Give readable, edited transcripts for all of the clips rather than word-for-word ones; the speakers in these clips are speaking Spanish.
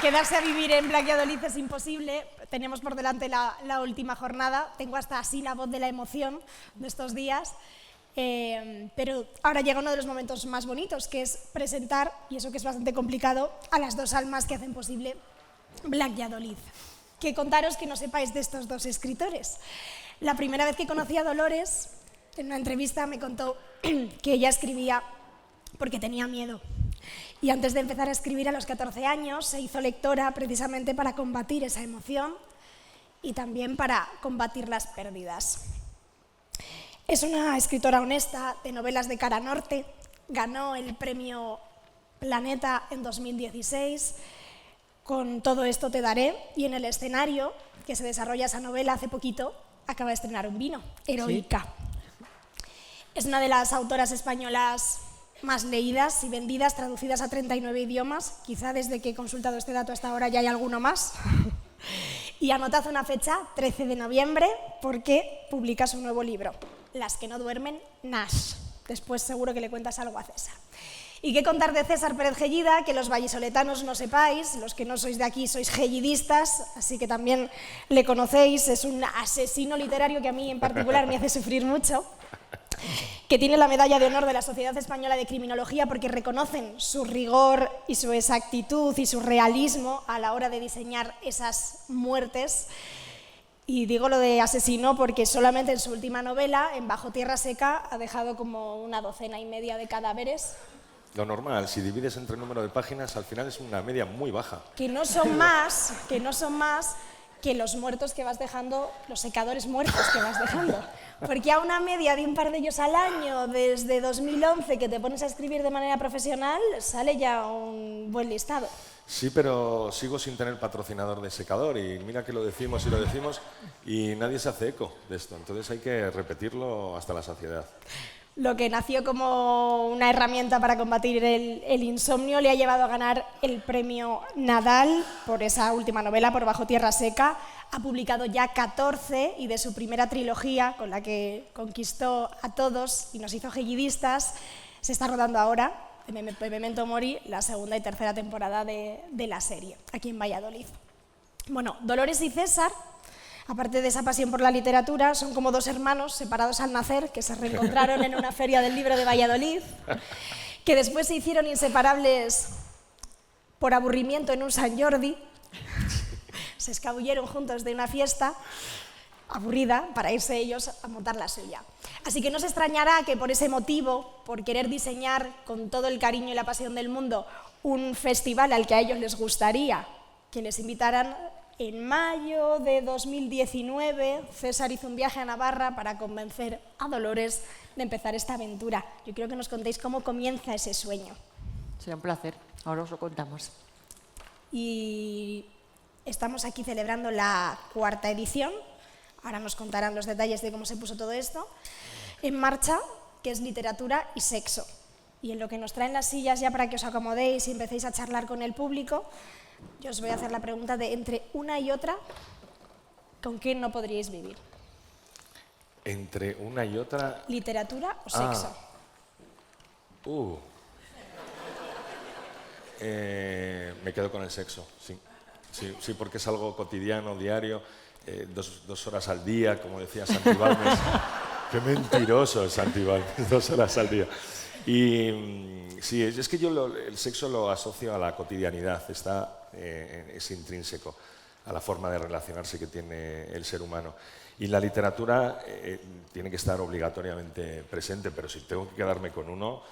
quedarse a vivir en Valladolid es imposible. Tenemos por delante la última jornada. Tengo hasta así la voz de la emoción de estos días. Pero ahora llega uno de los momentos más bonitos, que es presentar, y eso que es bastante complicado, a las dos almas que hacen posible Valladolid. Que contaros que no sepáis de estos dos escritores. La primera vez que conocí a Dolores, en una entrevista me contó que ella escribía porque tenía miedo. Y antes de empezar a escribir a los 14 años, se hizo lectora precisamente para combatir esa emoción y también para combatir las pérdidas. Es una escritora honesta de novelas de cara norte, ganó el premio Planeta en 2016, con Todo esto te daré, y en el escenario que se desarrolla esa novela hace poquito, acaba de estrenar un vino, Heroica. ¿Sí? Es una de las autoras españolas más leídas y vendidas, traducidas a 39 idiomas, quizá desde que he consultado este dato hasta ahora ya hay alguno más. Y anotad una fecha, 13 de noviembre, porque publica su nuevo libro, Las que no duermen, Nash. Después seguro que le cuentas algo a César. ¿Y qué contar de César Pérez Gellida? Que los vallisoletanos no sepáis, los que no sois de aquí sois gellidistas, así que también le conocéis, es un asesino literario que a mí en particular me hace sufrir mucho, que tiene la medalla de honor de la Sociedad Española de Criminología porque reconocen su rigor y su exactitud y su realismo a la hora de diseñar esas muertes. Y digo lo de asesino porque solamente en su última novela, en Bajo tierra seca, ha dejado como una docena y media de cadáveres. Lo normal, si divides entre el número de páginas, al final es una media muy baja. Que no son más que los muertos que vas dejando, los secadores muertos que vas dejando. Porque a una media de un par de ellos al año, desde 2011, que te pones a escribir de manera profesional, sale ya un buen listado. Sí, pero sigo sin tener patrocinador de secador y mira que lo decimos y nadie se hace eco de esto. Entonces hay que repetirlo hasta la saciedad. Lo que nació como una herramienta para combatir el insomnio le ha llevado a ganar el premio Nadal por esa última novela, por Bajo tierra seca. Ha publicado ya 14 y de su primera trilogía, con la que conquistó a todos y nos hizo gellidistas, se está rodando ahora, en Memento Mori, la segunda y tercera temporada de la serie, aquí en Valladolid. Bueno, Dolores y César, aparte de esa pasión por la literatura, son como dos hermanos separados al nacer que se reencontraron en una feria del libro de Valladolid, que después se hicieron inseparables por aburrimiento en un Sant Jordi, se escabulleron juntos de una fiesta aburrida para irse ellos a montar la suya. Así que no se extrañará que por ese motivo, por querer diseñar con todo el cariño y la pasión del mundo un festival al que a ellos les gustaría que les invitaran. En mayo de 2019, César hizo un viaje a Navarra para convencer a Dolores de empezar esta aventura. Yo quiero que nos contéis cómo comienza ese sueño. Será un placer, ahora os lo contamos. Y estamos aquí celebrando la 4ª edición, ahora nos contarán los detalles de cómo se puso todo esto, en marcha, que es literatura y sexo. Y en lo que nos traen las sillas ya para que os acomodéis y empecéis a charlar con el público, yo os voy a hacer la pregunta de entre una y otra, ¿con qué no podríais vivir? Entre una y otra... ¿Literatura o sexo? Me quedo con el sexo, sí. Sí, porque es algo cotidiano, diario, 2 horas al día, como decía Santi Balmes. Qué mentiroso es Santi Balmes, 2 horas al día. Y sí, es que yo el sexo lo asocio a la cotidianidad, es intrínseco a la forma de relacionarse que tiene el ser humano. Y la literatura tiene que estar obligatoriamente presente, pero si tengo que quedarme con uno,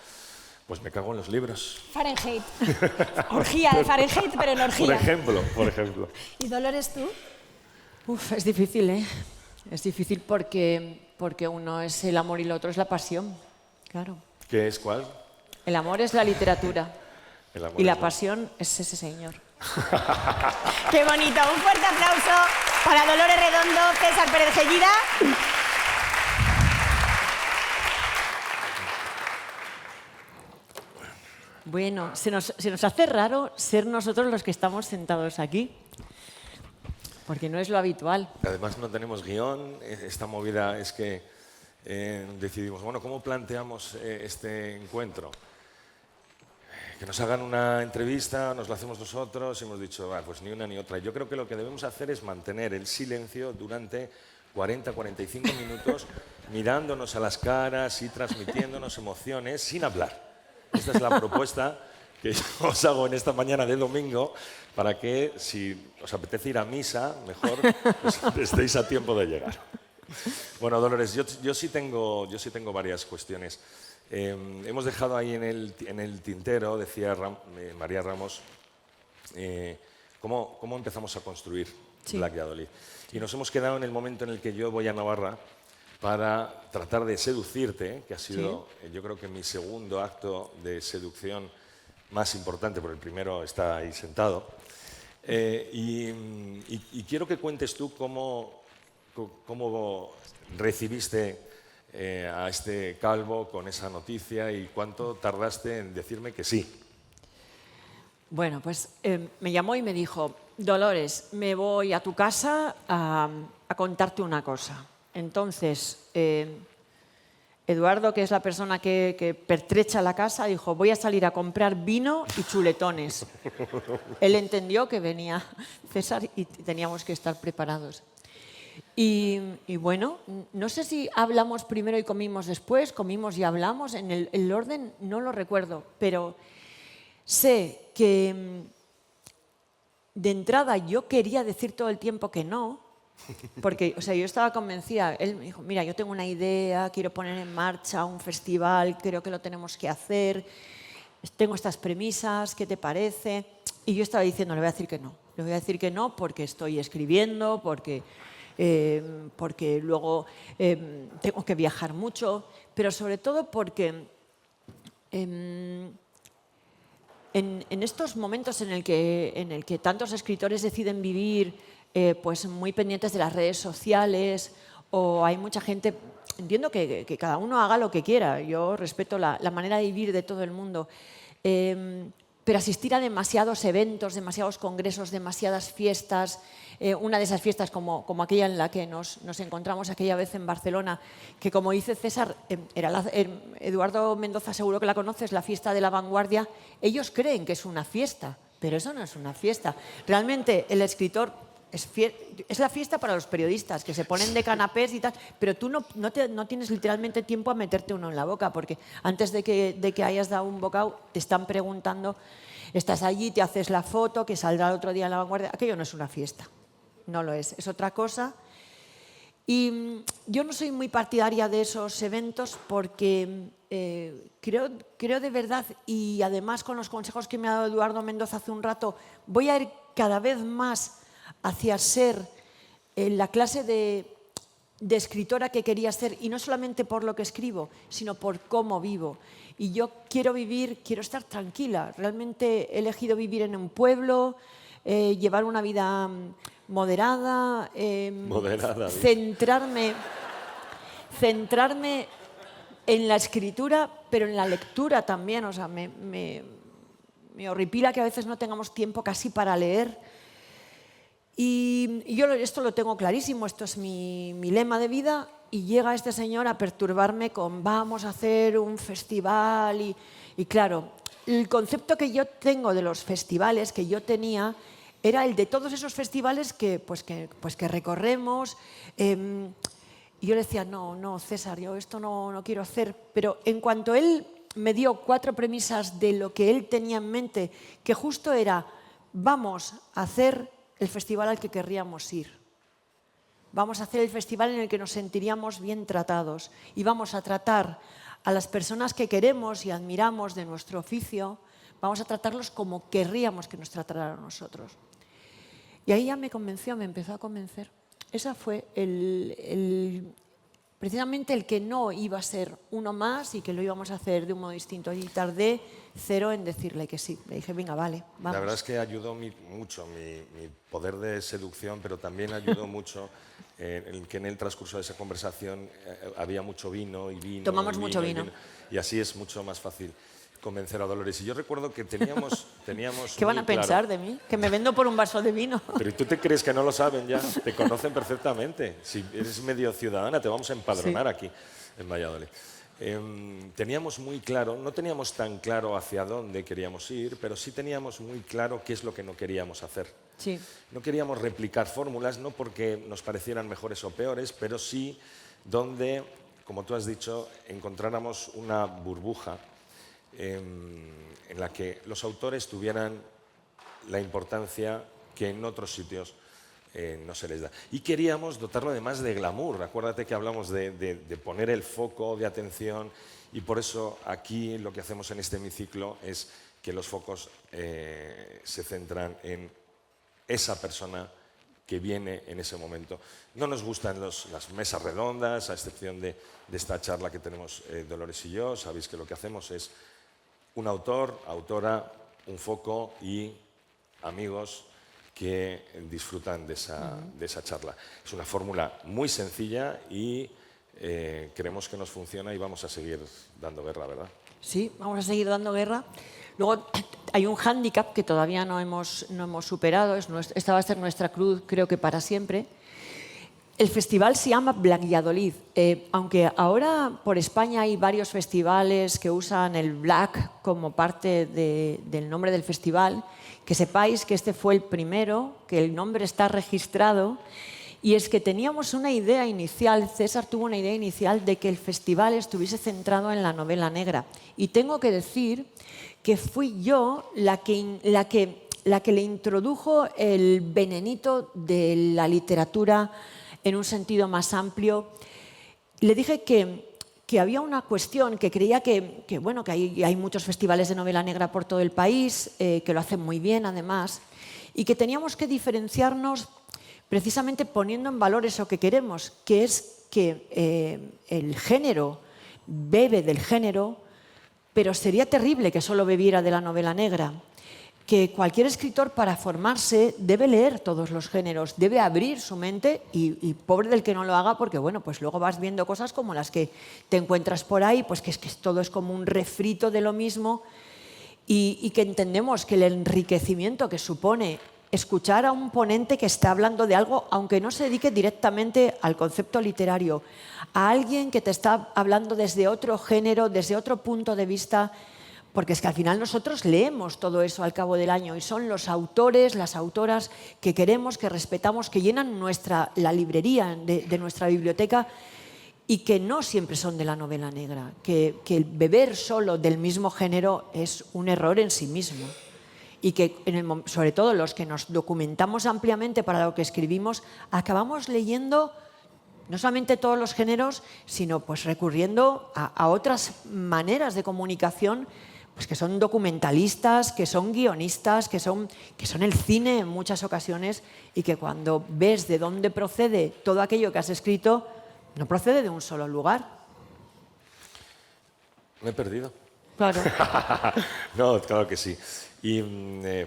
pues me cago en los libros. Fahrenheit. Orgía de Fahrenheit, pero en orgía. Por ejemplo. ¿Y Dolores, tú? Es difícil, ¿eh? Es difícil porque uno es el amor y el otro es la pasión, claro. ¿Qué es cuál? El amor es la literatura y la pasión es ese señor. ¡Qué bonito! Un fuerte aplauso para Dolores Redondo, César Pérez Gellida. Bueno, se nos hace raro ser nosotros los que estamos sentados aquí, porque no es lo habitual. Además no tenemos guión, esta movida es que decidimos, bueno, ¿cómo planteamos este encuentro? que nos hagan una entrevista, nos la hacemos nosotros y hemos dicho, pues ni una ni otra. Yo creo que lo que debemos hacer es mantener el silencio durante 40-45 minutos mirándonos a las caras y transmitiéndonos emociones sin hablar. Esta es la propuesta que yo os hago en esta mañana de domingo para que, si os apetece ir a misa, mejor pues, estéis a tiempo de llegar. Bueno, Dolores, yo sí tengo varias cuestiones. Hemos dejado ahí en el tintero, decía María Ramos, cómo empezamos a construir Black Valladolid. Y nos hemos quedado en el momento en el que yo voy a Navarra para tratar de seducirte, que ha sido, yo creo que mi segundo acto de seducción más importante, porque el primero está ahí sentado. Y quiero que cuentes tú cómo recibiste a este calvo con esa noticia y cuánto tardaste en decirme que sí. Bueno, pues me llamó y me dijo, Dolores, me voy a tu casa a contarte una cosa. Entonces, Eduardo, que es la persona que pertrecha la casa, dijo, voy a salir a comprar vino y chuletones. Él entendió que venía César y teníamos que estar preparados. Y bueno, no sé si hablamos primero y comimos después, comimos y hablamos, en el orden no lo recuerdo, pero sé que de entrada yo quería decir todo el tiempo que no, porque o sea, yo estaba convencida, él me dijo, mira, yo tengo una idea, quiero poner en marcha un festival, creo que lo tenemos que hacer, tengo estas premisas, ¿qué te parece? Y yo estaba diciendo, le voy a decir que no, le voy a decir que no porque estoy escribiendo, porque luego tengo que viajar mucho, pero sobre todo porque en estos momentos en el que tantos escritores deciden vivir pues muy pendientes de las redes sociales, o hay mucha gente, entiendo que cada uno haga lo que quiera, yo respeto la manera de vivir de todo el mundo, pero asistir a demasiados eventos, demasiados congresos, demasiadas fiestas, una de esas fiestas como aquella en la que nos encontramos aquella vez en Barcelona, que como dice César, Eduardo Mendoza seguro que la conoces, la fiesta de la vanguardia, ellos creen que es una fiesta, pero eso no es una fiesta. Realmente el escritor es la fiesta para los periodistas, que se ponen de canapés y tal, pero tú no tienes literalmente tiempo a meterte uno en la boca, porque antes de que hayas dado un bocado te están preguntando, estás allí, te haces la foto, que saldrá el otro día en la vanguardia. Aquello no es una fiesta, no lo es otra cosa. Y yo no soy muy partidaria de esos eventos porque creo de verdad, y además con los consejos que me ha dado Eduardo Mendoza hace un rato, voy a ir cada vez más hacia ser la clase de escritora que quería ser, y no solamente por lo que escribo, sino por cómo vivo. Y yo quiero estar tranquila. Realmente he elegido vivir en un pueblo, llevar una vida moderada, centrarme en la escritura, pero en la lectura también. O sea, me horripila que a veces no tengamos tiempo casi para leer. Y yo esto lo tengo clarísimo, esto es mi lema de vida, y llega este señor a perturbarme con vamos a hacer un festival y claro, el concepto que yo tengo de los festivales que yo tenía era el de todos esos festivales que recorremos. Y yo le decía, no, César, yo esto no quiero hacer, pero en cuanto él me dio 4 premisas de lo que él tenía en mente, que justo era, vamos a hacer el festival al que querríamos ir. Vamos a hacer el festival en el que nos sentiríamos bien tratados y vamos a tratar a las personas que queremos y admiramos de nuestro oficio, vamos a tratarlos como querríamos que nos trataran a nosotros. Y ahí ya me convenció, me empezó a convencer. Esa fue precisamente el que no iba a ser uno más y que lo íbamos a hacer de un modo distinto. Y tardé 0 en decirle que sí. Le dije, venga, vale, vamos. La verdad es que ayudó mucho mi poder de seducción, pero también ayudó mucho que en el transcurso de esa conversación había mucho vino y vino. Tomamos mucho vino. Y así es mucho más fácil convencer a Dolores. Y yo recuerdo que teníamos ¿Qué van a pensar de mí? Que me vendo por un vaso de vino. Pero ¿tú te crees que no lo saben ya? Te conocen perfectamente. Si eres medio ciudadana, te vamos a empadronar aquí en Valladolid. teníamos muy claro, no teníamos tan claro hacia dónde queríamos ir, pero sí teníamos muy claro qué es lo que no queríamos hacer. Sí. No queríamos replicar fórmulas, no porque nos parecieran mejores o peores, pero sí donde, como tú has dicho, encontráramos una burbuja en la que los autores tuvieran la importancia que en otros sitios no se les da. Y queríamos dotarlo además de glamour. Acuérdate que hablamos de poner el foco de atención, y por eso aquí lo que hacemos en este hemiciclo es que los focos se centran en esa persona que viene en ese momento. No nos gustan las mesas redondas, a excepción de esta charla que tenemos Dolores y yo. Sabéis que lo que hacemos es un autor, autora, un foco y amigos que disfrutan de esa charla. Es una fórmula muy sencilla y creemos que nos funciona y vamos a seguir dando guerra, ¿verdad? Sí, vamos a seguir dando guerra. Luego hay un hándicap que todavía no hemos superado. Esta va a ser nuestra cruz, creo que para siempre. El festival se llama Blackjadolid. Aunque ahora por España hay varios festivales que usan el Black como parte del nombre del festival, que sepáis que este fue el primero, que el nombre está registrado. Y es que teníamos una idea inicial, César tuvo una idea inicial de que el festival estuviese centrado en la novela negra. Y tengo que decir que fui yo la que le introdujo el venenito de la literatura en un sentido más amplio. Le dije que había una cuestión, que creía que hay muchos festivales de novela negra por todo el país, que lo hacen muy bien además, y que teníamos que diferenciarnos precisamente poniendo en valor eso que queremos, que es que el género bebe del género, pero sería terrible que solo bebiera de la novela negra. Que cualquier escritor para formarse debe leer todos los géneros, debe abrir su mente y pobre del que no lo haga, porque bueno, pues luego vas viendo cosas como las que te encuentras por ahí, pues que todo es como un refrito de lo mismo, y que entendemos que el enriquecimiento que supone escuchar a un ponente que está hablando de algo, aunque no se dedique directamente al concepto literario, a alguien que te está hablando desde otro género, desde otro punto de vista, porque es que al final nosotros leemos todo eso al cabo del año y son los autores, las autoras que queremos, que respetamos, que llenan la librería de nuestra biblioteca y que no siempre son de la novela negra, que el beber solo del mismo género es un error en sí mismo y que sobre todo los que nos documentamos ampliamente para lo que escribimos acabamos leyendo no solamente todos los géneros, sino pues recurriendo a otras maneras de comunicación, pues que son documentalistas, que son guionistas, que son el cine en muchas ocasiones, y que cuando ves de dónde procede todo aquello que has escrito, no procede de un solo lugar. Me he perdido. Claro. No, claro que sí. Y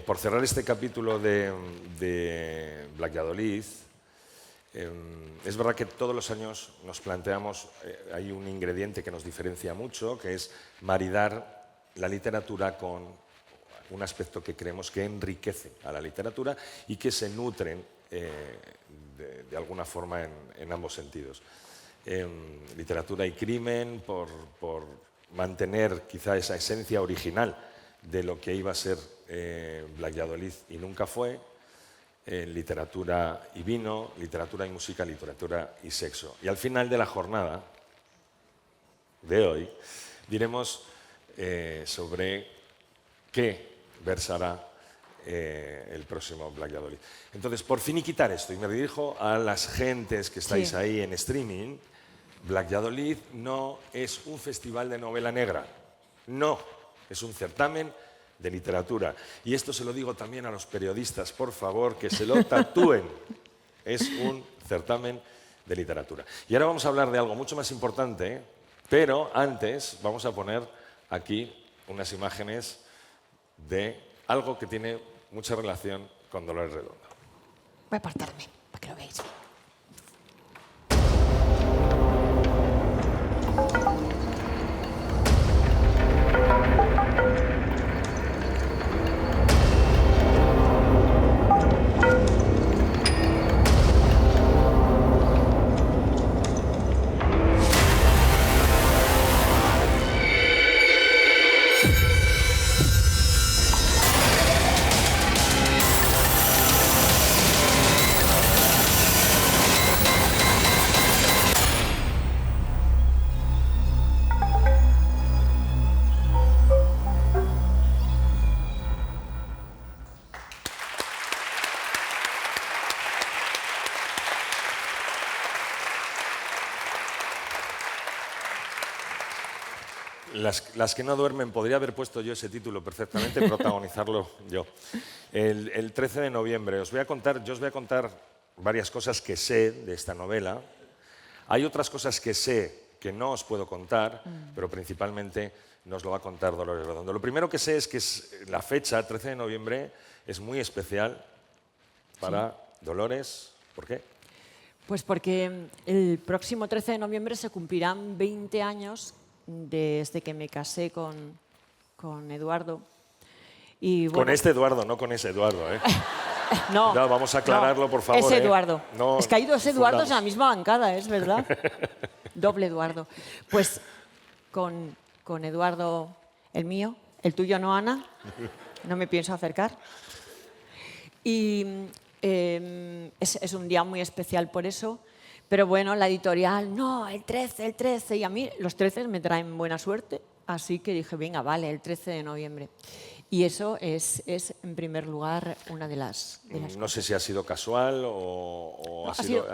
por cerrar este capítulo de Blackjadolid, es verdad que todos los años nos planteamos, hay un ingrediente que nos diferencia mucho, que es maridar la literatura con un aspecto que creemos que enriquece a la literatura y que se nutren de alguna forma en ambos sentidos. Literatura y crimen, por mantener quizá esa esencia original de lo que iba a ser Blackjadolid y nunca fue. Literatura y vino, literatura y música, literatura y sexo. Y al final de la jornada de hoy diremos sobre qué versará el próximo Blackjadolid. Entonces, por finiquitar esto, y me dirijo a las gentes que estáis ahí en streaming, Blackjadolid no es un festival de novela negra, no, es un certamen de literatura. Y esto se lo digo también a los periodistas, por favor, que se lo tatúen. Es un certamen de literatura. Y ahora vamos a hablar de algo mucho más importante, pero antes vamos a poner aquí unas imágenes de algo que tiene mucha relación con Dolores Redondo. Voy a apartarme para que lo veáis. Las que no duermen, podría haber puesto yo ese título perfectamente, protagonizarlo yo. El 13 de noviembre yo os voy a contar varias cosas que sé de esta novela. Hay otras cosas que sé que no os puedo contar, pero principalmente nos lo va a contar Dolores Redondo. Lo primero que sé es que la fecha, 13 de noviembre, es muy especial para Dolores. ¿Por qué? Pues porque el próximo 13 de noviembre se cumplirán 20 años desde que me casé con Eduardo. Y, bueno, con este Eduardo, no con ese Eduardo, ¿eh? no, vamos a aclararlo, por favor. Ese Eduardo. No es que hay dos Eduardos confundamos. en la misma bancada, es verdad. Doble Eduardo. Pues con Eduardo, el mío, el tuyo no, Ana, no me pienso acercar. Y es un día muy especial por eso. Pero bueno, la editorial, no, el 13. Y a mí los 13 me traen buena suerte. Así que dije, venga, vale, el 13 de noviembre. Y eso es en primer lugar, una de las No cosas. sé si ha sido casual o No, ha sido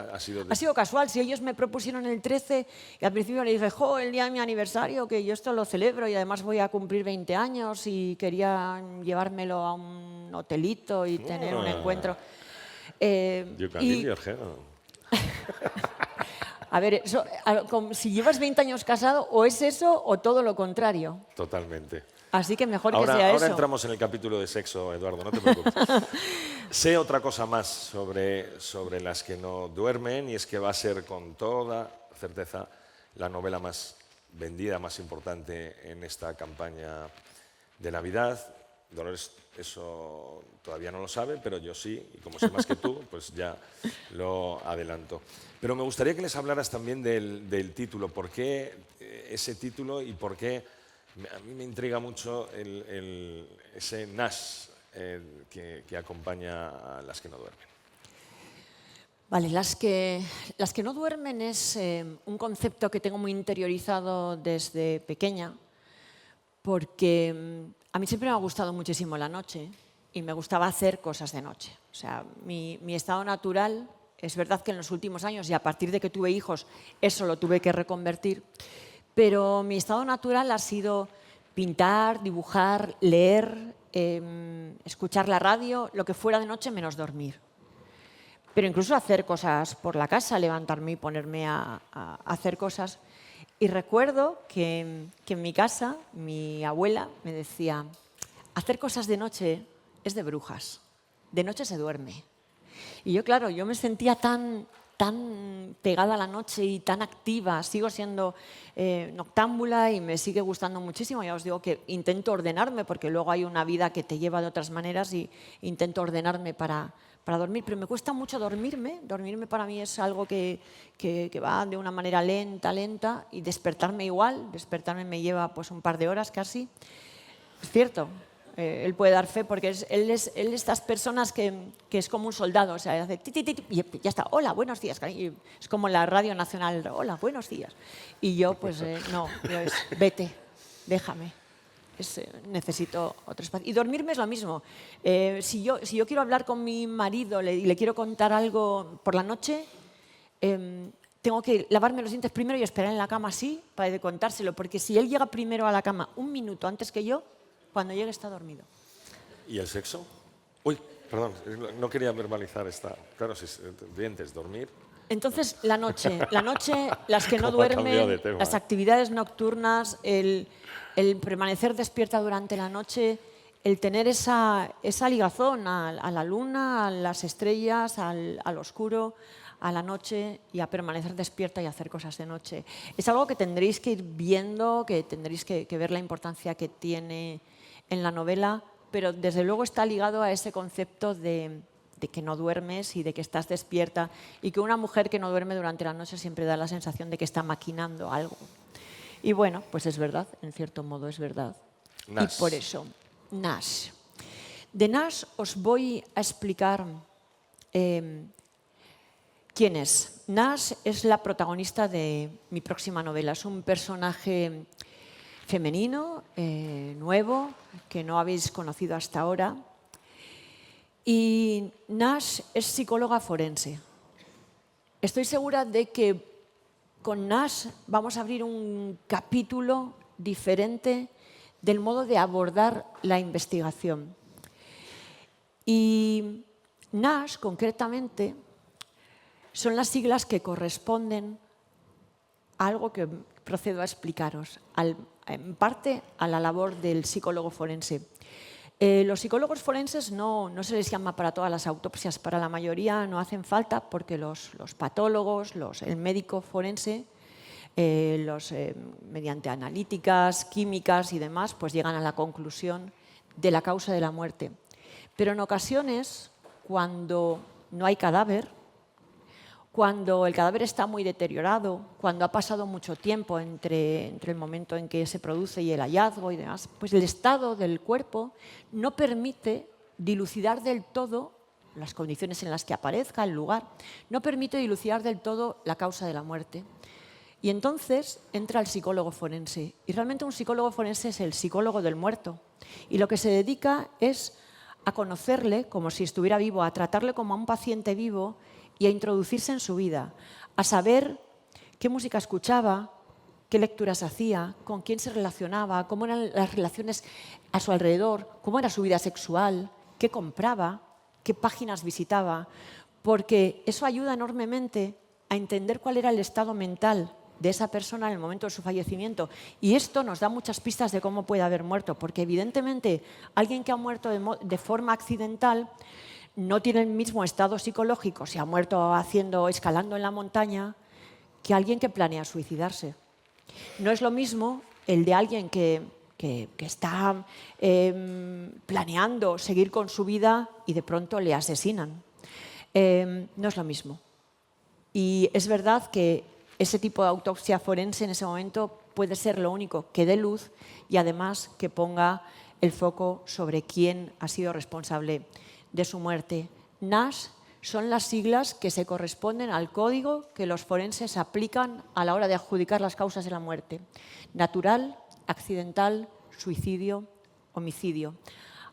ha sido casual. Si ellos me propusieron el 13 y al principio le dije, jo, el día de mi aniversario, que yo esto lo celebro y además voy a cumplir 20 años y quería llevármelo a un hotelito y tener un encuentro. You can leave your hair. A ver, si llevas 20 años casado, o es eso o todo lo contrario. Totalmente. Así que mejor que Ahora sea eso. entramos en el capítulo de sexo, Eduardo, no te preocupes. Sé otra cosa más sobre las que no duermen y es que va a ser con toda certeza la novela más vendida, más importante en esta campaña de Navidad. Dolores eso todavía no lo sabe, pero yo sí, y como sé más que tú, pues ya lo adelanto. Pero me gustaría que les hablaras también del título. ¿Por qué ese título y por qué? A mí me intriga mucho ese Nash que acompaña a las que no duermen. Vale, las que no duermen es un concepto que tengo muy interiorizado desde pequeña, porque a mí siempre me ha gustado muchísimo la noche y me gustaba hacer cosas de noche. O sea, mi estado natural, es verdad que en los últimos años y a partir de que tuve hijos, eso lo tuve que reconvertir, pero mi estado natural ha sido pintar, dibujar, leer, escuchar la radio, lo que fuera de noche menos dormir. Pero incluso hacer cosas por la casa, levantarme y ponerme a hacer cosas. Y recuerdo que en mi casa mi abuela me decía, hacer cosas de noche es de brujas, de noche se duerme. Y yo, claro, yo me sentía tan pegada a la noche y tan activa, sigo siendo noctámbula y me sigue gustando muchísimo. Ya os digo que intento ordenarme porque luego hay una vida que te lleva de otras maneras y intento ordenarme para dormir, pero me cuesta mucho dormirme. Dormirme para mí es algo que va de una manera lenta y despertarme igual. Despertarme me lleva pues un par de horas casi. Es cierto. Él puede dar fe porque él es estas personas que es como un soldado, o sea, hace ti, ti, ti, y ya está, hola, buenos días, cariño. Es como la radio nacional, hola, buenos días. Y yo, pues no, yo es, vete, déjame, necesito otro espacio. Y dormirme es lo mismo. Si yo quiero hablar con mi marido y le quiero contar algo por la noche, tengo que lavarme los dientes primero y esperar en la cama así para contárselo, porque si él llega primero a la cama un minuto antes que yo, cuando llegue está dormido. ¿Y el sexo? Uy, perdón, no quería verbalizar esta. Claro, si dientes, dormir. Entonces, la noche, las que no ¿Cómo ha cambiado duermen, de tema, las actividades nocturnas, el permanecer despierta durante la noche, el tener esa ligazón a la luna, a las estrellas, al oscuro, a la noche y a permanecer despierta y hacer cosas de noche. Es algo que tendréis que ir viendo, que tendréis que ver la importancia que tiene en la novela, pero desde luego está ligado a ese concepto de que no duermes y de que estás despierta y que una mujer que no duerme durante la noche siempre da la sensación de que está maquinando algo. Y bueno, pues es verdad, en cierto modo es verdad. Nash. Y por eso, Nash. De Nash os voy a explicar quién es. Nash es la protagonista de mi próxima novela. Es un personaje femenino, nuevo, que no habéis conocido hasta ahora. Y Nash es psicóloga forense. Estoy segura de que con Nash vamos a abrir un capítulo diferente del modo de abordar la investigación. Y NASH, concretamente, son las siglas que corresponden a algo que procedo a explicaros, en parte a la labor del psicólogo forense. Los psicólogos forenses no se les llama para todas las autopsias, para la mayoría no hacen falta porque los patólogos, el médico forense, mediante analíticas, químicas y demás, pues llegan a la conclusión de la causa de la muerte. Pero en ocasiones, cuando no hay cadáver, cuando el cadáver está muy deteriorado, cuando ha pasado mucho tiempo entre el momento en que se produce y el hallazgo y demás, pues el estado del cuerpo no permite dilucidar del todo las condiciones en las que aparezca el lugar, no permite dilucidar del todo la causa de la muerte. Y entonces entra el psicólogo forense. Y realmente un psicólogo forense es el psicólogo del muerto. Y lo que se dedica es a conocerle como si estuviera vivo, a tratarle como a un paciente vivo y a introducirse en su vida, a saber qué música escuchaba, qué lecturas hacía, con quién se relacionaba, cómo eran las relaciones a su alrededor, cómo era su vida sexual, qué compraba, qué páginas visitaba, porque eso ayuda enormemente a entender cuál era el estado mental de esa persona en el momento de su fallecimiento. Y esto nos da muchas pistas de cómo puede haber muerto, porque evidentemente alguien que ha muerto de forma accidental no tiene el mismo estado psicológico si ha muerto escalando en la montaña que alguien que planea suicidarse. No es lo mismo el de alguien que está planeando seguir con su vida y de pronto le asesinan. No es lo mismo. Y es verdad que ese tipo de autopsia forense en ese momento puede ser lo único que dé luz y además que ponga el foco sobre quién ha sido responsable de su muerte. NASH son las siglas que se corresponden al código que los forenses aplican a la hora de adjudicar las causas de la muerte. Natural, accidental, suicidio, homicidio.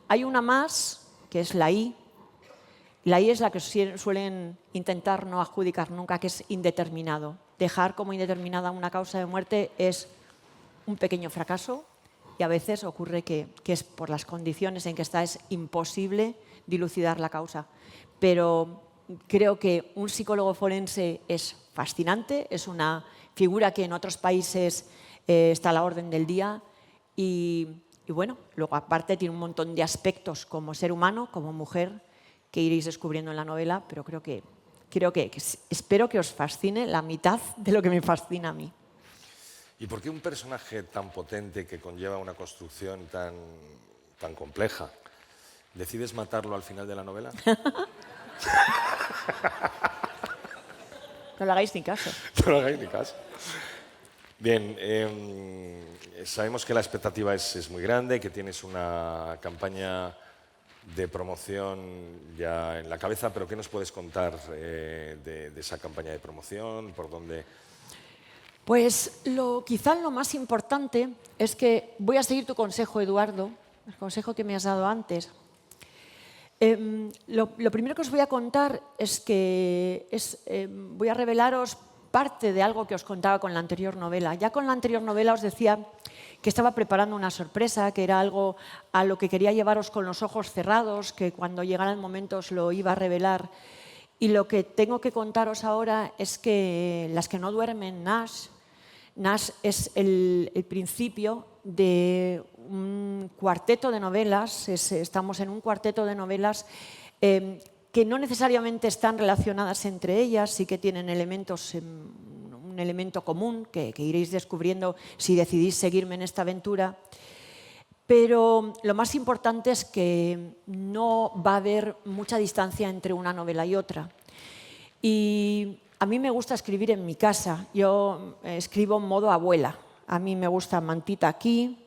Hay una más, que es la I. La I es la que suelen intentar no adjudicar nunca, que es indeterminado. Dejar como indeterminada una causa de muerte es un pequeño fracaso y a veces ocurre que es por las condiciones en que está, es imposible dilucidar la causa. Pero creo que un psicólogo forense es fascinante, es una figura que en otros países está a la orden del día y bueno, luego aparte tiene un montón de aspectos como ser humano, como mujer, que iréis descubriendo en la novela, pero espero que os fascine la mitad de lo que me fascina a mí. ¿Y por qué un personaje tan potente que conlleva una construcción tan compleja, decides matarlo al final de la novela? No le hagáis ni caso. No le hagáis ni caso. Bien, sabemos que la expectativa es muy grande, que tienes una campaña de promoción ya en la cabeza, pero ¿qué nos puedes contar de esa campaña de promoción? ¿Por dónde? Pues quizá lo más importante es que voy a seguir tu consejo, Eduardo, el consejo que me has dado antes. Lo primero que os voy a contar es que voy a revelaros parte de algo que os contaba con la anterior novela. Ya con la anterior novela os decía que estaba preparando una sorpresa, que era algo a lo que quería llevaros con los ojos cerrados, que cuando llegara el momento os lo iba a revelar. Y lo que tengo que contaros ahora es que Las que no duermen, NASH es el principio de un cuarteto de novelas, estamos en un cuarteto de novelas que no necesariamente están relacionadas entre ellas, sí que tienen un elemento común que iréis descubriendo si decidís seguirme en esta aventura. Pero lo más importante es que no va a haber mucha distancia entre una novela y otra. Y a mí me gusta escribir en mi casa. Yo escribo en modo abuela. A mí me gusta mantita aquí,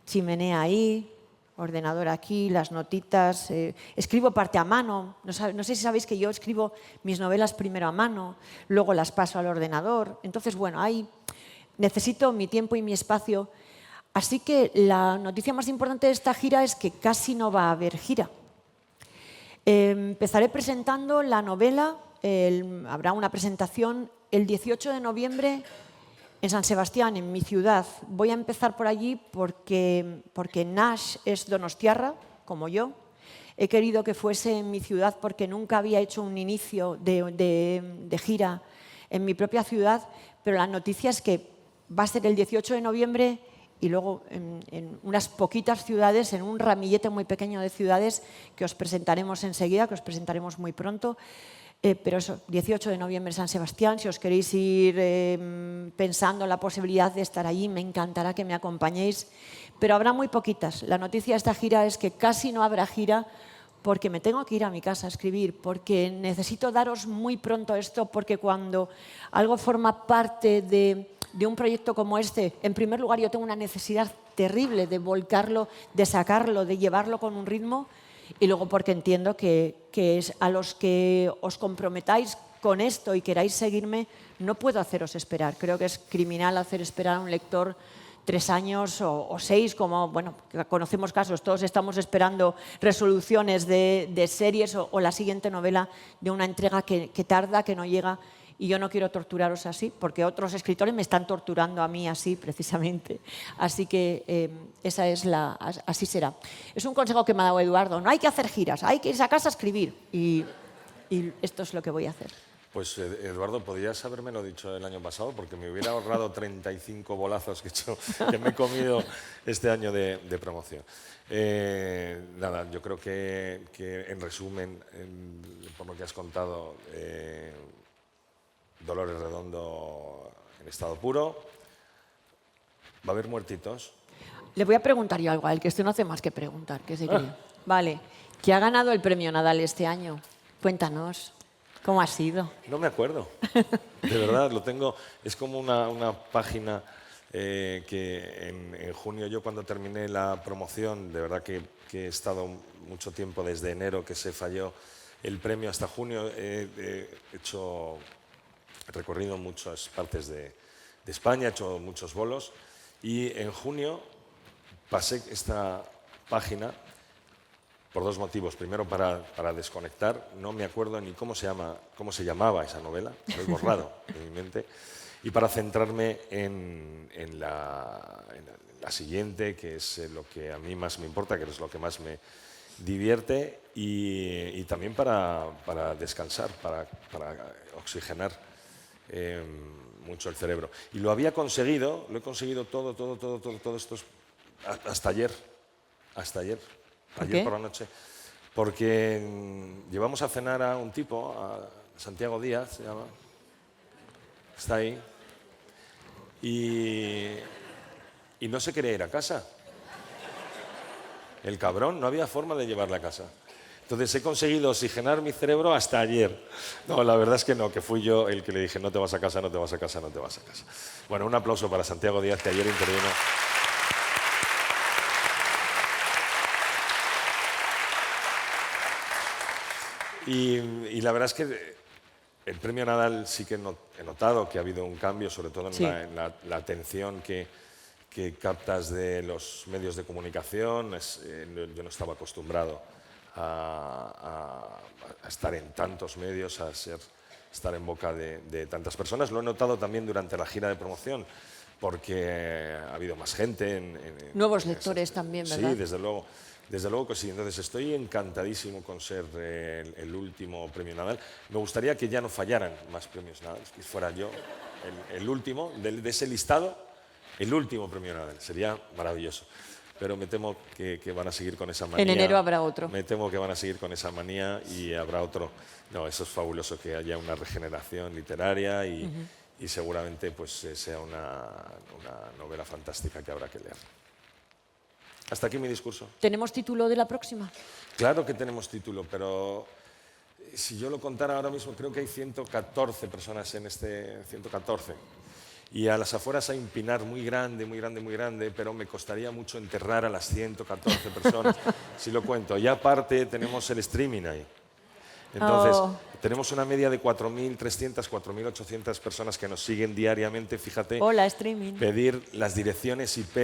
chimenea ahí, ordenador aquí, las notitas. Escribo parte a mano. No sé si sabéis que yo escribo mis novelas primero a mano, luego las paso al ordenador. Entonces, bueno, ahí necesito mi tiempo y mi espacio. Así que la noticia más importante de esta gira es que casi no va a haber gira. Empezaré presentando la novela, habrá una presentación el 18 de noviembre En San Sebastián, en mi ciudad. Voy a empezar por allí porque Nash es donostiarra, como yo. He querido que fuese en mi ciudad porque nunca había hecho un inicio de gira en mi propia ciudad, pero la noticia es que va a ser el 18 de noviembre y luego en unas poquitas ciudades, en un ramillete muy pequeño de ciudades que os presentaremos enseguida, que os presentaremos muy pronto. Pero eso, 18 de noviembre San Sebastián, si os queréis ir pensando en la posibilidad de estar allí, me encantará que me acompañéis, pero habrá muy poquitas. La noticia de esta gira es que casi no habrá gira porque me tengo que ir a mi casa a escribir, porque necesito daros muy pronto esto, porque cuando algo forma parte de un proyecto como este, en primer lugar yo tengo una necesidad terrible de volcarlo, de sacarlo, de llevarlo con un ritmo. Y luego porque entiendo que es a los que os comprometáis con esto y queráis seguirme, no puedo haceros esperar. Creo que es criminal hacer esperar a un lector 3 años o 6, como bueno, conocemos casos, todos estamos esperando resoluciones de series o la siguiente novela de una entrega que tarda, que no llega. Y yo no quiero torturaros así, porque otros escritores me están torturando a mí así, precisamente. Así que así será. Es un consejo que me ha dado Eduardo. No hay que hacer giras, hay que irse a casa a escribir. Y esto es lo que voy a hacer. Pues Eduardo, podrías habérmelo dicho el año pasado, porque me hubiera ahorrado 35 bolazos que me he comido este año de promoción. Nada, yo creo que en resumen, por lo que has contado, Dolores Redondo en estado puro. ¿Va a haber muertitos? Le voy a preguntar yo algo a él, que esto no hace más que preguntar. ¿Qué se cree? Vale, ¿qué ha ganado el premio Nadal este año? Cuéntanos, ¿cómo ha sido? No me acuerdo, de verdad, lo tengo. Es como una página que en junio, yo cuando terminé la promoción, de verdad que he estado mucho tiempo desde enero que se falló el premio hasta junio, he recorrido muchas partes de España, he hecho muchos bolos y en junio pasé esta página por 2 motivos. Primero, para desconectar, no me acuerdo ni cómo se llamaba esa novela, lo he borrado de mi mente, y para centrarme en la siguiente, que es lo que a mí más me importa, que es lo que más me divierte, y también para descansar, para oxigenar mucho el cerebro. Y lo he conseguido todo esto hasta ayer. Ayer por la noche. Porque llevamos a cenar a un tipo, a Santiago Díaz se llama, está ahí, y no se quería ir a casa. El cabrón, no había forma de llevarla a casa. Entonces he conseguido oxigenar mi cerebro hasta ayer. No, la verdad es que no, que fui yo el que le dije no te vas a casa, no te vas a casa, no te vas a casa. Bueno, un aplauso para Santiago Díaz, que ayer intervino. Y la verdad es que el premio Nadal sí que he notado que ha habido un cambio, sobre todo en la atención que captas de los medios de comunicación. Yo no estaba acostumbrado a estar en tantos medios, estar en boca de tantas personas. Lo he notado también durante la gira de promoción, porque ha habido más gente. Nuevos lectores también, ¿verdad? Sí, desde luego que sí. Entonces estoy encantadísimo con ser el último premio Nadal. Me gustaría que ya no fallaran más premios Nadal, que fuera yo el último de ese listado, el último premio Nadal. Sería maravilloso. Pero me temo que van a seguir con esa manía. En enero habrá otro. Me temo que van a seguir con esa manía y habrá otro. No, eso es fabuloso, que haya una regeneración literaria y seguramente pues sea una novela fantástica que habrá que leer. Hasta aquí mi discurso. ¿Tenemos título de la próxima? Claro que tenemos título, pero si yo lo contara ahora mismo, creo que hay 114 personas en 114. Y a las afueras hay un pinar muy grande, pero me costaría mucho enterrar a las 114 personas si lo cuento. Y aparte tenemos el streaming ahí. Entonces, Oh. tenemos una media de 4.300, 4.800 personas que nos siguen diariamente, fíjate. Hola, streaming. Pedir las direcciones IP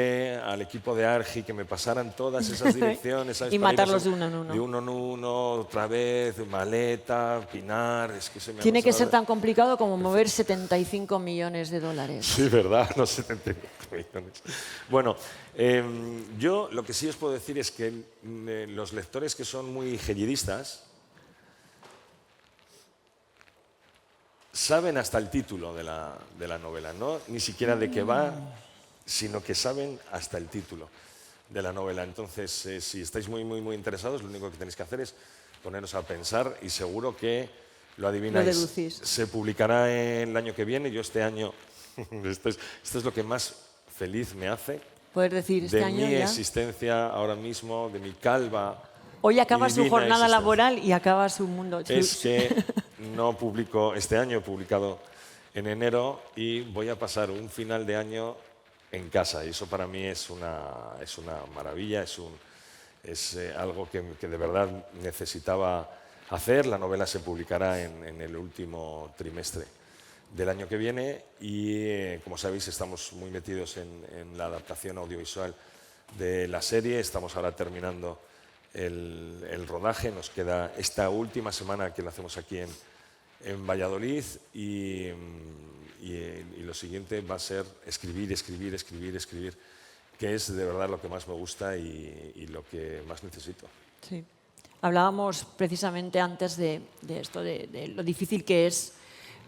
al equipo de Argi, que me pasaran todas esas direcciones. ¿sabes? Y Para matarlos irnos de uno en uno. De uno en uno, otra vez, Maleta, Pinar, es que se me Tiene que ser tan tan complicado como mover 75 millones de dólares. Sí, ¿verdad? No 75 millones. Bueno, yo lo que sí os puedo decir es que los lectores que son muy gellidistas saben hasta el título de la novela, no ni siquiera de qué va, sino que saben hasta el título de la novela. Entonces, si estáis muy, muy, muy interesados, lo único que tenéis que hacer es poneros a pensar y seguro que lo adivináis. Lo deducís. Se publicará el año que viene. Yo este año, esto es lo que más feliz me hace Poder decir, este de año mi ya. existencia ahora mismo, de mi calva. Hoy acaba y su divina jornada existencia. laboral y acaba su mundo. Es que no publico, este año he publicado en enero y voy a pasar un final de año en casa. Y eso para mí es una maravilla, es algo que de verdad necesitaba hacer. La novela se publicará en el último trimestre del año que viene y, como sabéis, estamos muy metidos en la adaptación audiovisual de la serie. Estamos ahora terminando el rodaje. Nos queda esta última semana que lo hacemos aquí en Valladolid y lo siguiente va a ser escribir, escribir, escribir, escribir, que es de verdad lo que más me gusta y lo que más necesito. Sí. Hablábamos precisamente antes de esto, de lo difícil que es,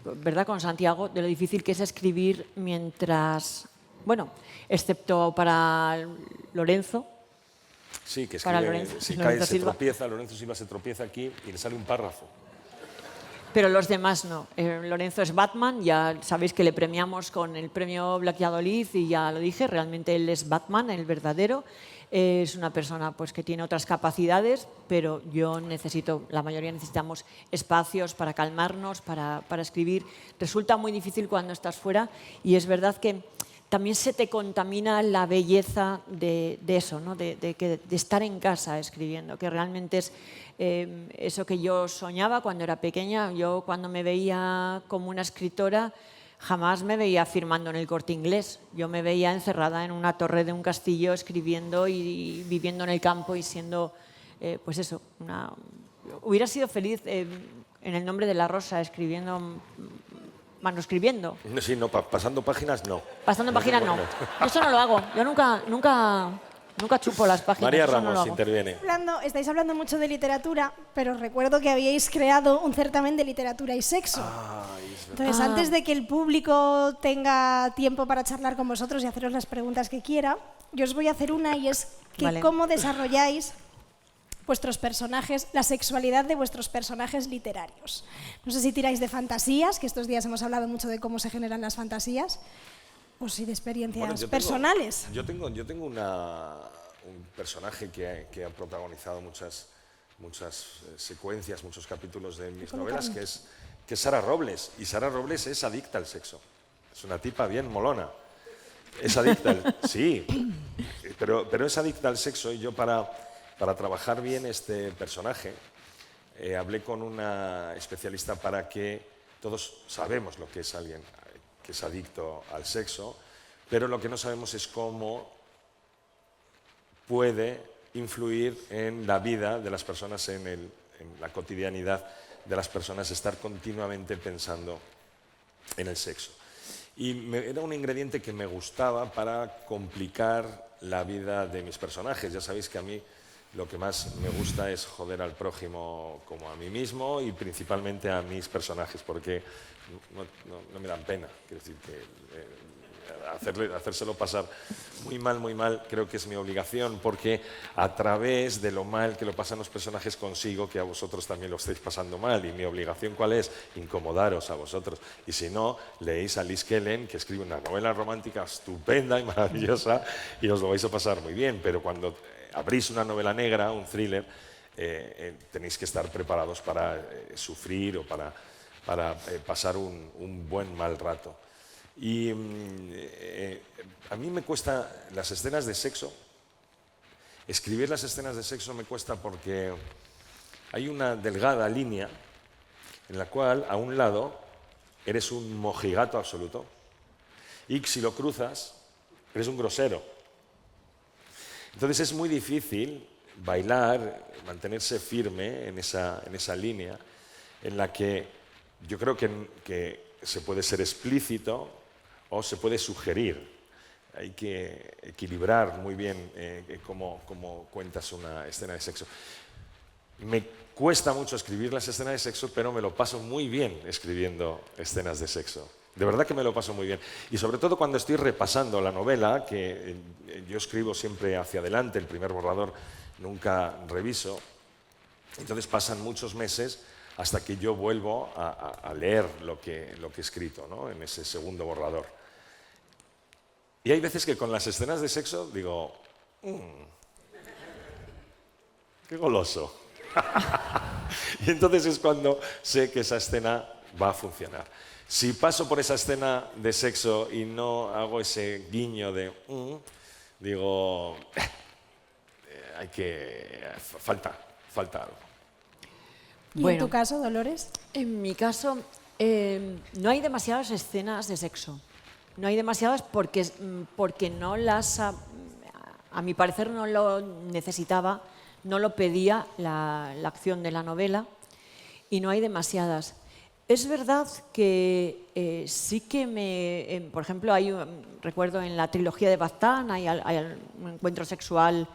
¿verdad? Con Santiago, de lo difícil que es escribir mientras, bueno, excepto para Lorenzo. Sí, que Para escribe, Lorenzo- si Lorenzo cae, se Silva. tropieza, Lorenzo Silva se tropieza aquí y le sale un párrafo. Pero los demás no. Lorenzo es Batman, ya sabéis que le premiamos con el premio Black Valladolid y ya lo dije, realmente él es Batman, el verdadero. Es una persona pues, que tiene otras capacidades, pero la mayoría necesitamos espacios para calmarnos, para escribir. Resulta muy difícil cuando estás fuera y es verdad que también se te contamina la belleza de eso, ¿no? de estar en casa escribiendo, que realmente es eso que yo soñaba cuando era pequeña. Yo cuando me veía como una escritora jamás me veía firmando en el Corte Inglés. Yo me veía encerrada en una torre de un castillo escribiendo y viviendo en el campo y siendo, pues eso, hubiera sido feliz en el nombre de la rosa manuscribiendo. Sí, no, pasando páginas no. Pasando páginas no. Yo eso no lo hago. Yo nunca chupo las páginas. María eso no lo Ramos hago. interviene. Estáis hablando mucho de literatura, pero recuerdo que habíais creado un certamen de literatura y sexo. Entonces, antes de que el público tenga tiempo para charlar con vosotros y haceros las preguntas que quiera, yo os voy a hacer una y es que Vale. cómo desarrolláis vuestros personajes, la sexualidad de vuestros personajes literarios. No sé si tiráis de fantasías, que estos días hemos hablado mucho de cómo se generan las fantasías, o si de experiencias Bueno, personales. Yo tengo un personaje que ha protagonizado muchas secuencias, muchos capítulos de mis novelas, que es Sara Robles. Y Sara Robles es adicta al sexo. Es una tipa bien molona. Es adicta sí, pero es adicta al sexo y yo para trabajar bien este personaje hablé con una especialista para que todos sabemos lo que es alguien que es adicto al sexo, pero lo que no sabemos es cómo puede influir en la vida de las personas, en la cotidianidad de las personas, estar continuamente pensando en el sexo. Y era un ingrediente que me gustaba para complicar la vida de mis personajes. Ya sabéis que a mí lo que más me gusta es joder al prójimo como a mí mismo y principalmente a mis personajes, porque no me dan pena. Quiero decir que hacérselo pasar muy mal, creo que es mi obligación, porque a través de lo mal que lo pasan los personajes consigo que a vosotros también lo estéis pasando mal. Y mi obligación, ¿cuál es? Incomodaros a vosotros. Y si no, leéis a Liz Kellen, que escribe una novela romántica estupenda y maravillosa, y os lo vais a pasar muy bien. Pero cuando abrís una novela negra, un thriller, tenéis que estar preparados para sufrir o para pasar un buen mal rato. Y a mí me cuesta las escenas de sexo, escribir las escenas de sexo me cuesta porque hay una delgada línea en la cual a un lado eres un mojigato absoluto y si lo cruzas eres un grosero. Entonces es muy difícil bailar, mantenerse firme en esa línea en la que yo creo que se puede ser explícito o se puede sugerir. Hay que equilibrar muy bien cómo cuentas una escena de sexo. Me cuesta mucho escribir las escenas de sexo, pero me lo paso muy bien escribiendo escenas de sexo. De verdad que me lo paso muy bien. Y sobre todo cuando estoy repasando la novela, que yo escribo siempre hacia adelante, el primer borrador nunca reviso. Entonces pasan muchos meses hasta que yo vuelvo a leer lo que he escrito, ¿no? En ese segundo borrador. Y hay veces que con las escenas de sexo digo, qué goloso. Y entonces es cuando sé que esa escena va a funcionar. Si paso por esa escena de sexo y no hago ese guiño de digo, falta algo. ¿Y Bueno, en tu caso, Dolores? En mi caso, no hay demasiadas escenas de sexo. No hay demasiadas porque no las, a mi parecer no lo necesitaba, no lo pedía la acción de la novela y no hay demasiadas. Es verdad que sí que por ejemplo, recuerdo en la trilogía de Baztán hay un encuentro sexual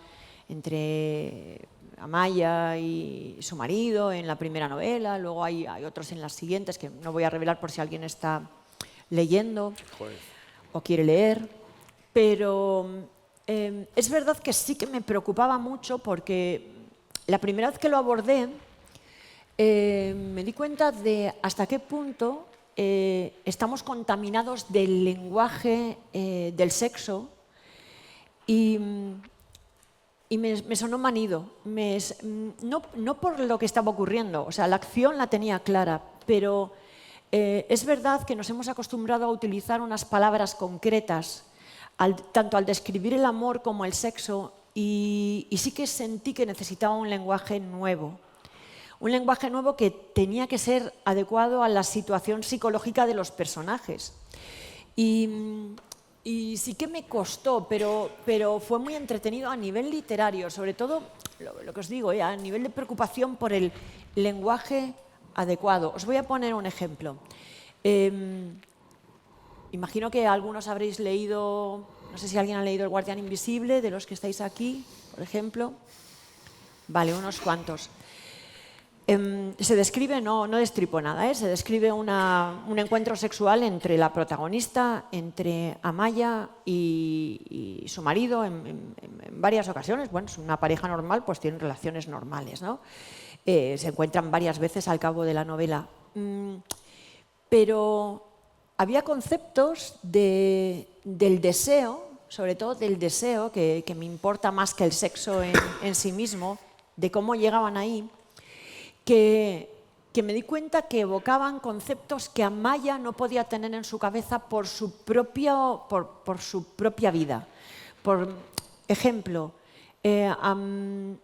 entre Amaya y su marido en la primera novela, luego hay otros en las siguientes que no voy a revelar por si alguien está leyendo o quiere leer, pero es verdad que sí que me preocupaba mucho porque la primera vez que lo abordé me di cuenta de hasta qué punto estamos contaminados del lenguaje del sexo y me sonó manido, no por lo que estaba ocurriendo, o sea, la acción la tenía clara, pero es verdad que nos hemos acostumbrado a utilizar unas palabras concretas, tanto al describir el amor como el sexo, y sí que sentí que necesitaba un lenguaje nuevo. Un lenguaje nuevo que tenía que ser adecuado a la situación psicológica de los personajes. Y sí que me costó, pero fue muy entretenido a nivel literario, sobre todo, lo que os digo, a nivel de preocupación por el lenguaje adecuado. Os voy a poner un ejemplo. Imagino que algunos habréis leído, no sé si alguien ha leído El Guardián Invisible, de los que estáis aquí, por ejemplo. Vale, unos cuantos. Se describe, no destripo nada, se describe un encuentro sexual entre la protagonista, entre Amaya y su marido en varias ocasiones. Bueno, es una pareja normal, pues tienen relaciones normales, ¿no? Se encuentran varias veces al cabo de la novela. Pero había conceptos del deseo, sobre todo del deseo, que me importa más que el sexo en sí mismo, de cómo llegaban ahí, que me di cuenta que evocaban conceptos que Amaya no podía tener en su cabeza por su propia vida. Por ejemplo,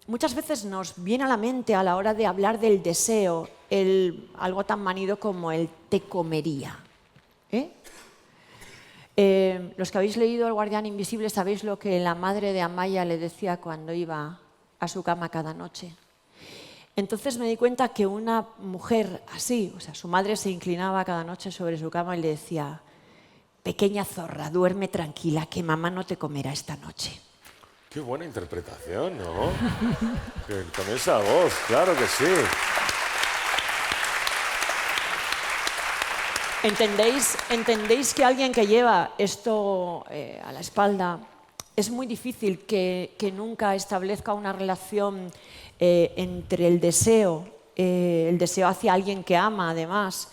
muchas veces nos viene a la mente a la hora de hablar del deseo algo tan manido como el te comería. Los que habéis leído El Guardián Invisible sabéis lo que la madre de Amaya le decía cuando iba a su cama cada noche. Entonces me di cuenta que una mujer así, o sea, su madre se inclinaba cada noche sobre su cama y le decía: pequeña zorra, duerme tranquila, que mamá no te comerá esta noche. Qué buena interpretación, ¿no? Con esa voz, claro que sí. ¿Entendéis que alguien que lleva esto a la espalda es muy difícil que nunca establezca una relación entre el deseo hacia alguien que ama, además,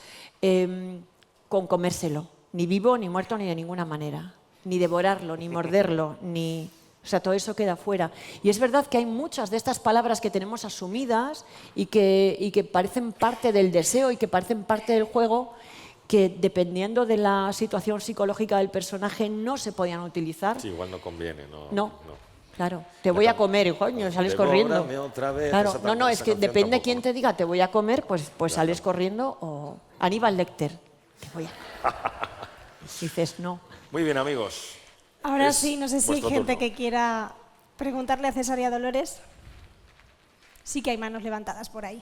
con comérselo, ni vivo, ni muerto, ni de ninguna manera, ni devorarlo, ni morderlo, ni... O sea, todo eso queda fuera. Y es verdad que hay muchas de estas palabras que tenemos asumidas y que parecen parte del deseo y que parecen parte del juego, que dependiendo de la situación psicológica del personaje no se podían utilizar. Sí, igual no conviene, ¿no? No. Claro, te voy a comer, y coño, sales corriendo. Devórame otra vez. Claro, Esa no, es esa que canción depende tampoco. quién te diga te voy a comer, pues sales corriendo, o Aníbal Lecter, te voy a... Dices no. Muy bien, amigos. Ahora Es sí, no sé si hay vuestro gente turno. que quiera preguntarle a César y a Dolores. Sí que hay manos levantadas por ahí.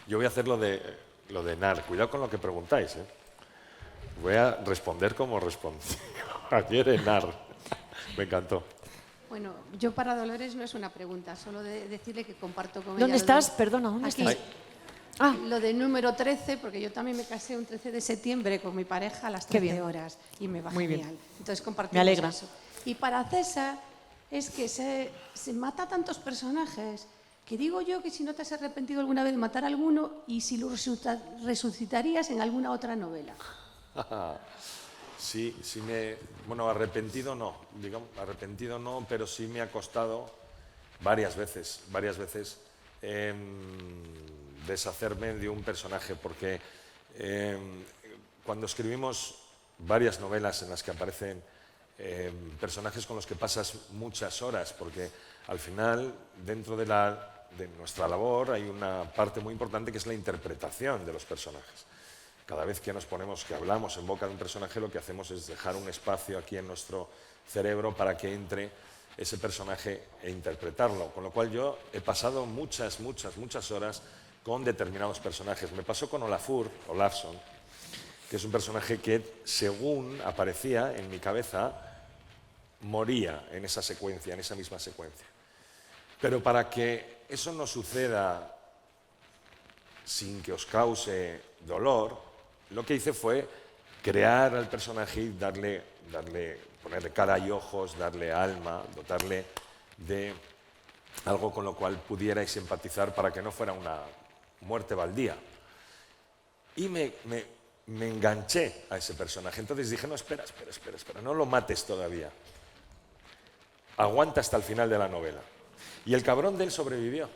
Yo voy a hacer lo de NAR. Cuidado con lo que preguntáis, ¿eh? Voy a responder como respondí ayer en NAR. Me encantó. Bueno, yo para Dolores no es una pregunta, solo de decirle que comparto con ella. ¿Dónde lo estás? de- Perdona, ¿dónde Aquí. estás? Ah, Lo del número 13, porque yo también me casé un 13 de septiembre con mi pareja a las Qué 13 bien. horas y me va Muy bien. genial. Entonces compartimos Me alegra. eso. Y para César es que se mata tantos personajes que digo yo que si no te has arrepentido alguna vez de matar a alguno y si lo resucitarías en alguna otra novela. Sí, bueno, arrepentido no, pero sí me ha costado varias veces deshacerme de un personaje, porque cuando escribimos varias novelas en las que aparecen personajes con los que pasas muchas horas, porque al final, dentro de nuestra labor, hay una parte muy importante que es la interpretación de los personajes. Cada vez que hablamos en boca de un personaje, lo que hacemos es dejar un espacio aquí en nuestro cerebro para que entre ese personaje e interpretarlo. Con lo cual yo he pasado muchas horas con determinados personajes. Me pasó con Olafsson, que es un personaje que, según aparecía en mi cabeza, moría en esa secuencia, en esa misma secuencia. Pero para que eso no suceda sin que os cause dolor, lo que hice fue crear al personaje y ponerle cara y ojos, darle alma, dotarle de algo con lo cual pudierais empatizar para que no fuera una muerte baldía. Y me enganché a ese personaje. Entonces dije, no, espera, no lo mates todavía. Aguanta hasta el final de la novela. Y el cabrón de él sobrevivió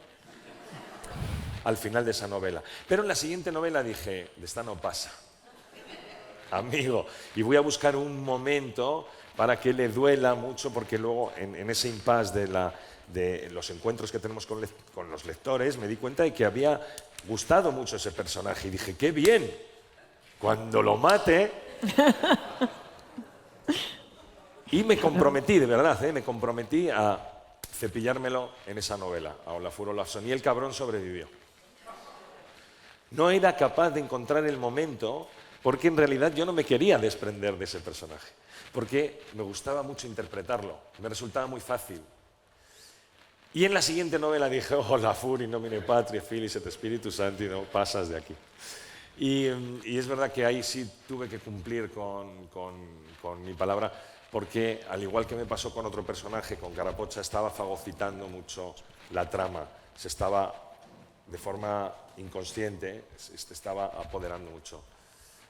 al final de esa novela. Pero en la siguiente novela dije, de esta no pasa, amigo, y voy a buscar un momento para que le duela mucho, porque luego en ese impasse de los encuentros que tenemos con los lectores me di cuenta de que había gustado mucho ese personaje y dije, qué bien, cuando lo mate... Y me comprometí, de verdad, me comprometí a cepillármelo en esa novela, a Olafsson, y el cabrón sobrevivió. No era capaz de encontrar el momento, porque en realidad yo no me quería desprender de ese personaje, porque me gustaba mucho interpretarlo, me resultaba muy fácil. Y en la siguiente novela dije, Olafur in nomine Patri, Filis et Spiritus Sancti, no pasas de aquí. Y es verdad que ahí sí tuve que cumplir con mi palabra, porque al igual que me pasó con otro personaje, con Carapocha, estaba fagocitando mucho la trama, se estaba, de forma inconsciente, se estaba apoderando mucho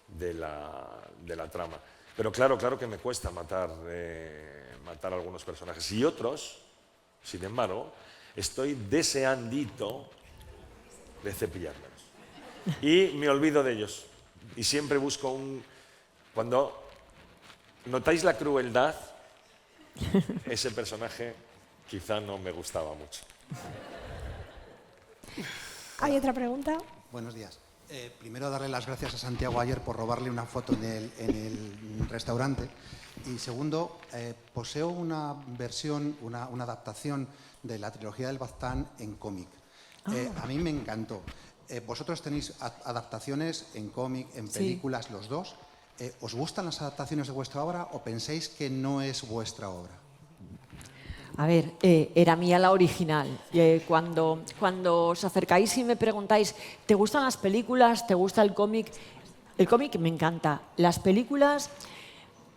de la trama. Pero claro que me cuesta matar a algunos personajes. Y otros, sin embargo, estoy deseandito de cepillármelos. Y me olvido de ellos. Y siempre busco cuando notáis la crueldad, ese personaje quizá no me gustaba mucho. ¿Hay otra pregunta? Buenos días. Primero, darle las gracias a Santiago ayer por robarle una foto en el restaurante. Y segundo, poseo una versión, una adaptación de la trilogía del Baztán en cómic. A mí me encantó. Vosotros tenéis adaptaciones en cómic, en películas, los dos. ¿Os gustan las adaptaciones de vuestra obra o pensáis que no es vuestra obra? A ver, era mía la original. Cuando os acercáis y me preguntáis, ¿te gustan las películas? ¿Te gusta el cómic? El cómic me encanta. Las películas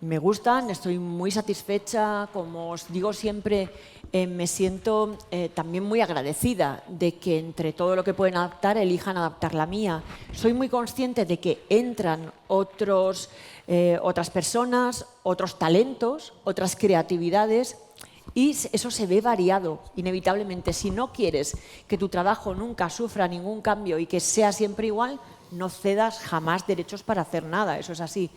me gustan, estoy muy satisfecha. Como os digo siempre, me siento también muy agradecida de que entre todo lo que pueden adaptar, elijan adaptar la mía. Soy muy consciente de que entran otras personas, otros talentos, otras creatividades, y eso se ve variado, inevitablemente. Si no quieres que tu trabajo nunca sufra ningún cambio y que sea siempre igual, no cedas jamás derechos para hacer nada, eso es así.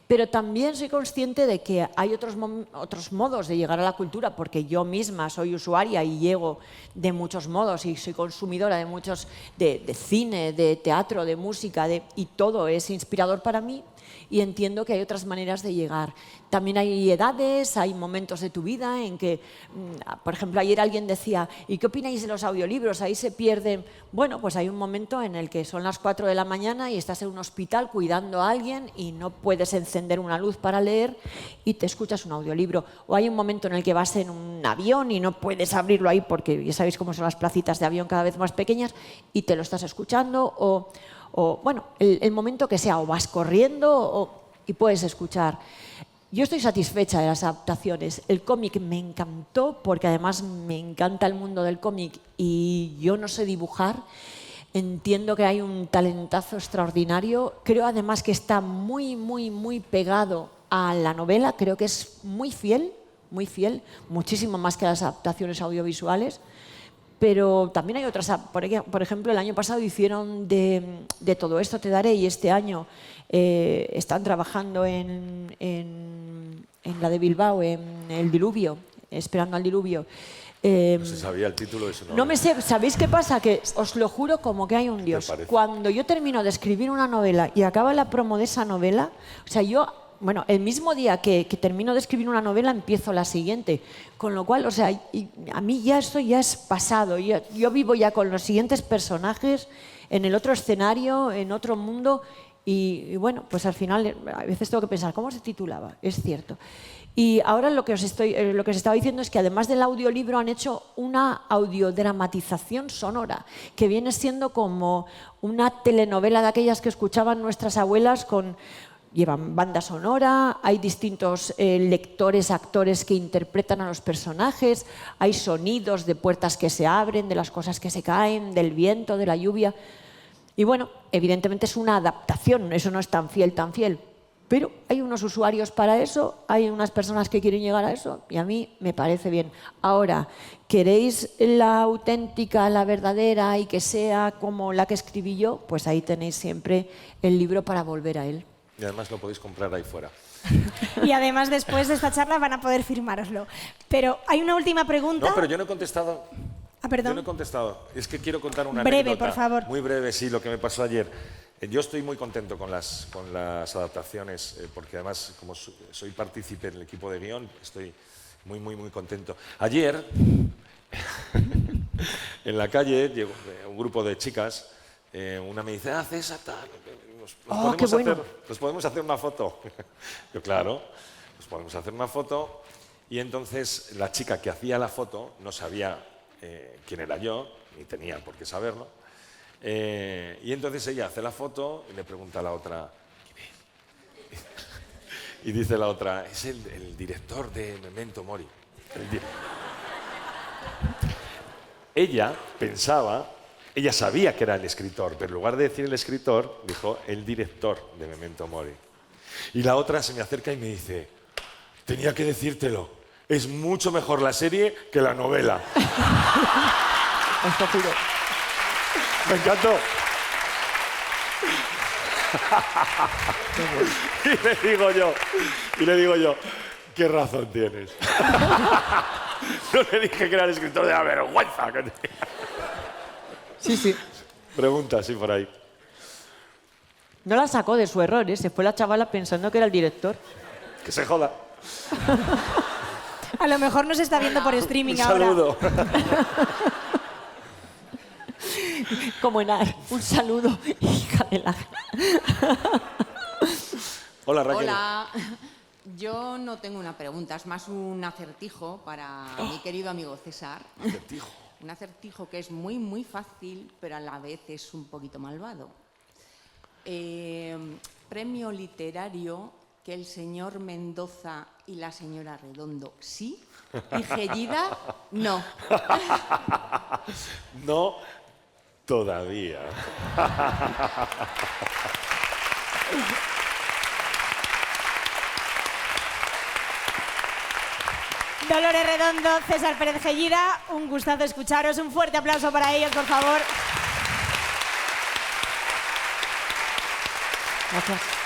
Pero también soy consciente de que hay otros modos de llegar a la cultura, porque yo misma soy usuaria y llego de muchos modos y soy consumidora de muchos, de cine, de teatro, de música, y todo es inspirador para mí. Y entiendo que hay otras maneras de llegar. También hay edades, hay momentos de tu vida en que, por ejemplo, ayer alguien decía, ¿y qué opináis de los audiolibros? Ahí se pierden. Bueno, pues hay un momento en el que son las 4 de la mañana y estás en un hospital cuidando a alguien y no puedes encender una luz para leer y te escuchas un audiolibro. O hay un momento en el que vas en un avión y no puedes abrirlo ahí porque ya sabéis cómo son las placitas de avión cada vez más pequeñas y te lo estás escuchando. O bueno, el momento que sea, o vas corriendo y puedes escuchar. Yo estoy satisfecha de las adaptaciones. El cómic me encantó porque además me encanta el mundo del cómic y yo no sé dibujar. Entiendo que hay un talentazo extraordinario. Creo además que está muy, muy, muy pegado a la novela. Creo que es muy fiel, muchísimo más que las adaptaciones audiovisuales. Pero también hay otras, por ejemplo, el año pasado hicieron de Todo esto te daré y este año están trabajando en la de Bilbao, en El diluvio, Esperando al diluvio. No se sabía el título de su novela. No me sé, ¿sabéis qué pasa? Que os lo juro como que hay un Dios. Cuando yo termino de escribir una novela y acaba la promo de esa novela, o sea, bueno, el mismo día que termino de escribir una novela empiezo la siguiente, con lo cual, o sea, a mí ya esto ya es pasado, yo vivo ya con los siguientes personajes en el otro escenario, en otro mundo y bueno, pues al final a veces tengo que pensar, ¿cómo se titulaba? Es cierto. Y ahora lo que os estaba diciendo es que además del audiolibro han hecho una audiodramatización sonora, que viene siendo como una telenovela de aquellas que escuchaban nuestras abuelas llevan banda sonora, hay distintos lectores, actores que interpretan a los personajes, hay sonidos de puertas que se abren, de las cosas que se caen, del viento, de la lluvia. Y bueno, evidentemente es una adaptación, eso no es tan fiel, pero hay unos usuarios para eso, hay unas personas que quieren llegar a eso y a mí me parece bien. Ahora, ¿queréis la auténtica, la verdadera y que sea como la que escribí yo? Pues ahí tenéis siempre el libro para volver a él. Y además lo podéis comprar ahí fuera. Y además después de esta charla van a poder firmároslo. Pero hay una última pregunta. No, pero yo no he contestado. Perdón. Yo no he contestado. Es que quiero contar una breve, anécdota. por favor. Muy breve, sí, lo que me pasó ayer. Yo estoy muy contento con las adaptaciones, porque además, como soy partícipe en el equipo de guión, estoy muy, muy, muy contento. Ayer, en la calle, llegó un grupo de chicas, una me dice, César, tal, ¿nos podemos hacer una foto? Yo, claro, nos podemos hacer una foto. Y entonces la chica que hacía la foto no sabía quién era yo, ni tenía por qué saberlo. Y entonces ella hace la foto y le pregunta a la otra, ¿quién es? Y dice la otra, es el director de Memento Mori. Ella sabía que era el escritor, pero en lugar de decir el escritor, dijo el director de Memento Mori. Y la otra se me acerca y me dice, tenía que decírtelo, es mucho mejor la serie que la novela. Os lo juro. Me encantó. Y le digo yo, qué razón tienes. No le dije que era el escritor de la vergüenza que tenía. Sí. Pregunta, sí, por ahí. No la sacó de su error, ¿eh? Se fue la chavala pensando que era el director. Que se joda. A lo mejor nos está viendo por streaming Un ahora. saludo. Como Enar, un saludo, hija de la... Hola, Raquel. Hola. Yo no tengo una pregunta, es más un acertijo para mi querido amigo César. Acertijo. Un acertijo que es muy, muy fácil, pero a la vez es un poquito malvado. Premio literario que el señor Mendoza y la señora Redondo sí, y Gellida no. No, todavía. Dolores Redondo, César Pérez Gellida, un gustazo escucharos. Un fuerte aplauso para ellos, por favor. Gracias.